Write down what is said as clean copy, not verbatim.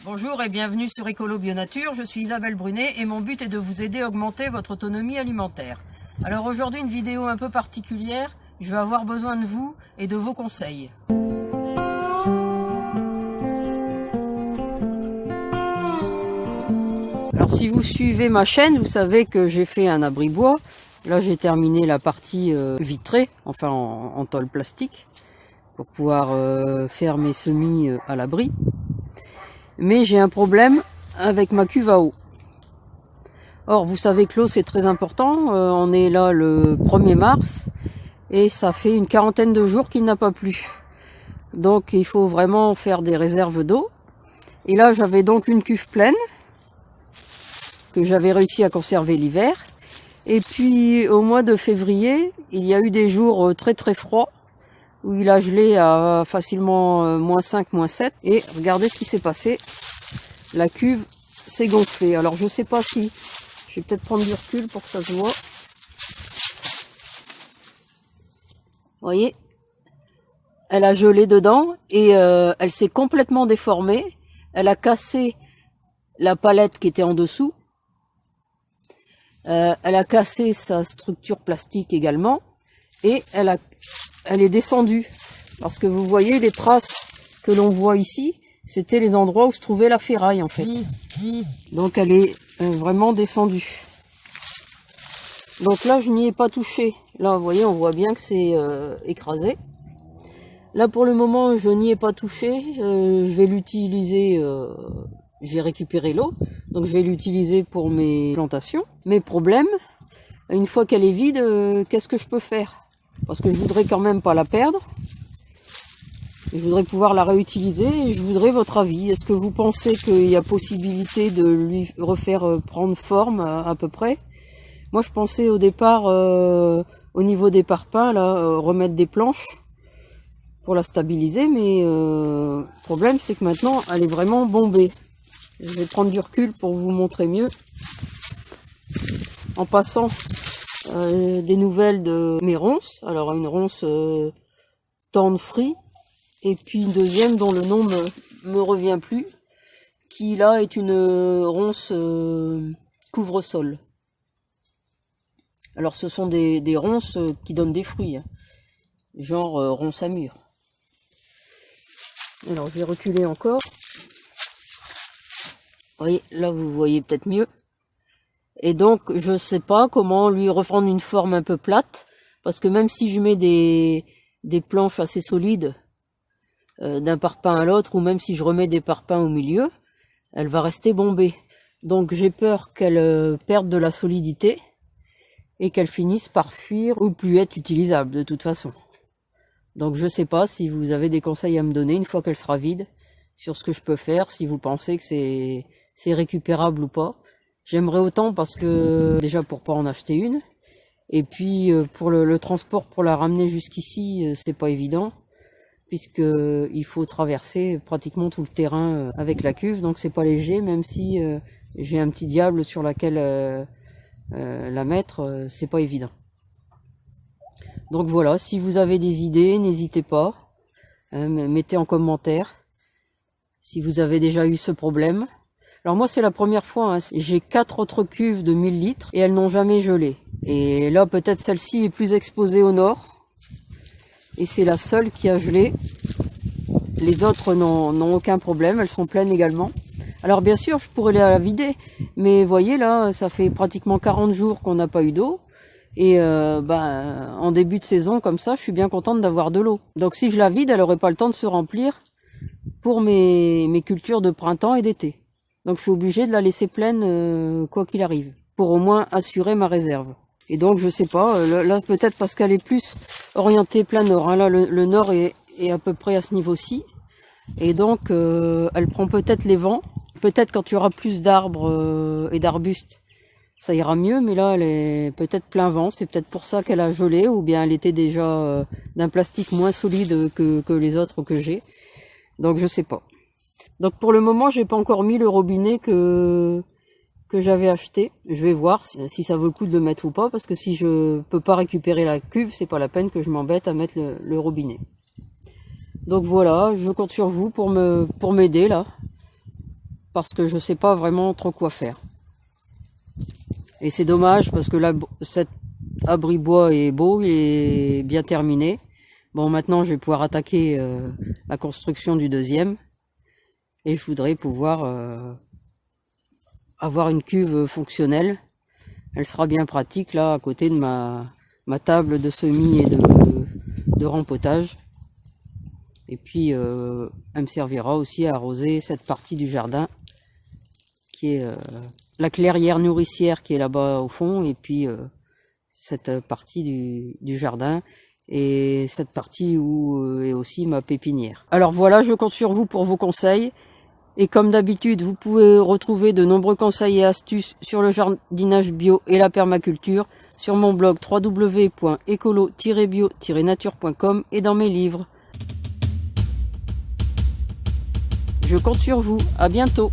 Bonjour et bienvenue sur Écolo Bio Nature, je suis Isabelle Brunet et mon but est de vous aider à augmenter votre autonomie alimentaire. Alors aujourd'hui une vidéo un peu particulière, je vais avoir besoin de vous et de vos conseils. Alors si vous suivez ma chaîne, vous savez que j'ai fait un abri bois. Là j'ai terminé la partie vitrée, enfin en tôle plastique, pour pouvoir faire mes semis à l'abri. Mais j'ai un problème avec ma cuve à eau. Or, vous savez que l'eau c'est très important, on est là le 1er mars et ça fait une quarantaine de jours qu'il n'a pas plu. Donc il faut vraiment faire des réserves d'eau. Et là j'avais donc une cuve pleine que j'avais réussi à conserver l'hiver. Et puis au mois de février, il y a eu des jours très très froids où il a gelé à facilement -5, -7. Et regardez ce qui s'est passé. La cuve s'est gonflée. Alors je sais pas si... Je vais peut-être prendre du recul pour que ça se voit. Vous voyez, elle a gelé dedans et elle s'est complètement déformée. Elle a cassé la palette qui était en dessous. Elle a cassé sa structure plastique également. Et elle est descendue. Parce que vous voyez les traces que l'on voit ici, c'était les endroits où se trouvait la ferraille en fait. Donc elle est vraiment descendue. Donc là je n'y ai pas touché. Là vous voyez, on voit bien que c'est écrasé. Là pour le moment je n'y ai pas touché. Je vais l'utiliser, j'ai récupéré l'eau. Donc je vais l'utiliser pour mes plantations. Mes problèmes, une fois qu'elle est vide, qu'est-ce que je peux faire? Parce que je voudrais quand même pas la perdre. Je voudrais pouvoir la réutiliser et je voudrais votre avis. Est-ce que vous pensez qu'il y a possibilité de lui refaire prendre forme à peu près? Moi je pensais au départ au niveau des parpaings là, remettre des planches pour la stabiliser, mais le problème c'est que maintenant elle est vraiment bombée. Je vais prendre du recul pour vous montrer mieux. En passant des nouvelles de mes ronces. Alors une ronce tendre free. Et puis une deuxième dont le nom me revient plus, qui là est une ronce couvre-sol. Alors ce sont des ronces qui donnent des fruits, hein, genre ronce à mûre. Alors je vais reculer encore. Vous voyez, là vous voyez peut-être mieux. Et donc je sais pas comment lui reprendre une forme un peu plate, parce que même si je mets des planches assez solides, d'un parpaing à l'autre, ou même si je remets des parpaings au milieu, elle va rester bombée. Donc j'ai peur qu'elle perde de la solidité et qu'elle finisse par fuir ou plus être utilisable de toute façon. Donc je sais pas si vous avez des conseils à me donner une fois qu'elle sera vide sur ce que je peux faire, si vous pensez que c'est récupérable ou pas. J'aimerais autant parce que déjà pour pas en acheter une, et puis pour le transport pour la ramener jusqu'ici, c'est pas évident, puisque il faut traverser pratiquement tout le terrain avec la cuve, donc c'est pas léger, même si j'ai un petit diable sur laquelle la mettre, c'est pas évident. Donc voilà, si vous avez des idées, n'hésitez pas, mettez en commentaire si vous avez déjà eu ce problème. Alors moi c'est la première fois, hein. J'ai 4 autres cuves de 1000 litres et elles n'ont jamais gelé. Et là peut-être celle-ci est plus exposée au nord. Et c'est la seule qui a gelé. Les autres n'ont aucun problème, elles sont pleines également. Alors bien sûr, je pourrais la vider, mais voyez là, ça fait pratiquement 40 jours qu'on n'a pas eu d'eau. Et en début de saison, comme ça, je suis bien contente d'avoir de l'eau. Donc si je la vide, elle n'aurait pas le temps de se remplir pour mes cultures de printemps et d'été. Donc je suis obligée de la laisser pleine quoi qu'il arrive, pour au moins assurer ma réserve. Et donc je sais pas, là peut-être parce qu'elle est plus orientée plein nord, hein. Là le nord est à peu près à ce niveau-ci, et donc elle prend peut-être les vents, peut-être quand il y aura plus d'arbres et d'arbustes ça ira mieux, mais là elle est peut-être plein vent, c'est peut-être pour ça qu'elle a gelé, ou bien elle était déjà d'un plastique moins solide que les autres que j'ai, donc je sais pas. Donc pour le moment j'ai pas encore mis le robinet que j'avais acheté. Je vais voir si ça vaut le coup de le mettre ou pas, parce que si je peux pas récupérer la cuve, c'est pas la peine que je m'embête à mettre le robinet. Donc voilà, je compte sur vous pour m'aider là. parce que je sais pas vraiment trop quoi faire. Et c'est dommage parce que là, cet abri bois est beau, il est bien terminé. Bon, maintenant je vais pouvoir attaquer la construction du deuxième. Et je voudrais pouvoir avoir une cuve fonctionnelle. Elle sera bien pratique là à côté de ma table de semis et de rempotage. Et puis elle me servira aussi à arroser cette partie du jardin qui est la clairière nourricière qui est là-bas au fond, et puis cette partie du jardin et cette partie où est aussi ma pépinière. Alors voilà, je compte sur vous pour vos conseils. Et comme d'habitude, vous pouvez retrouver de nombreux conseils et astuces sur le jardinage bio et la permaculture sur mon blog www.écolo-bio-nature.com et dans mes livres. Je compte sur vous, à bientôt.